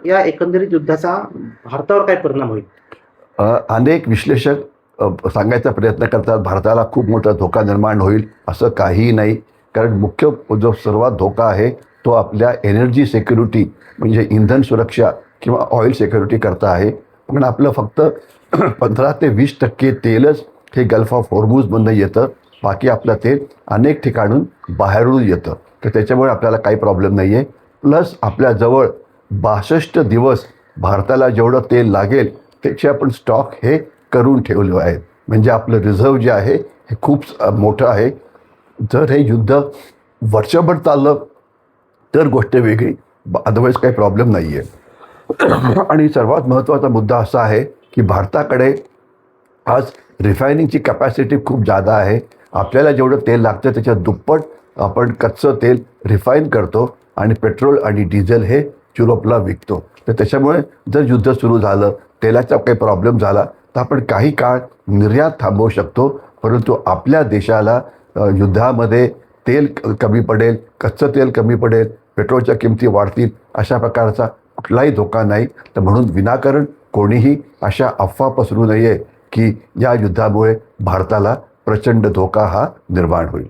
या एकंदरीत युद्धाचा भारतावर काय परिणाम होईल? अनेक विश्लेषक सांगायचा प्रयत्न करतात भारताला खूप मोठा धोका निर्माण होईल. असं काहीही नाही, कारण मुख्य जो सर्वात धोका आहे तो आपल्या एनर्जी सिक्युरिटी म्हणजे इंधन सुरक्षा किंवा ऑइल सिक्युरिटी करता आहे. पण आपलं फक्त 15 ते 20% तेलच हे गल्फ ऑफ हॉर्मुझमधनं येतं. बाकी आपलं तेल अनेक ठिकाणून बाहेरून येतं, तर त्याच्यामुळे आपल्याला काही प्रॉब्लेम नाही आहे. प्लस आपल्याजवळ 62 दिवस भारताला जेवढं तेल लागेल त्याचे आपण स्टॉक हे करून ठेवले आहेत. म्हणजे आपलं रिझर्व जे आहे हे खूप मोठं आहे. जर हे युद्ध वर्षभर चाललं तर गोष्ट वेगळी, अदरवाईज काही प्रॉब्लेम नाही आहे. आणि सर्वात महत्त्वाचा मुद्दा असा आहे की भारताकडे आज रिफायनिंगची कॅपॅसिटी खूप जादा आहे. आपल्याला जेवढं तेल लागतं त्याच्या दुप्पट आपण कच्चं तेल रिफाईन करतो आणि पेट्रोल आणि डिझेल हे युरोपला विकतो. तर त्याच्यामुळे जर युद्ध सुरू झालं, तेलाचा काही प्रॉब्लेम झाला तर आपण काही काळ निर्यात थांबवू शकतो. परंतु आपल्या देशाला युद्धामध्ये तेल कमी पडेल, कच्चं तेल कमी पडेल, पेट्रोलच्या किमती वाढतील अशा प्रकारचा कुठलाही धोका नाही. तर म्हणून विनाकारण कोणीही अशा अफवा पसरू नये की या युद्धामुळे भारताला प्रचंड धोका हा निर्माण होईल.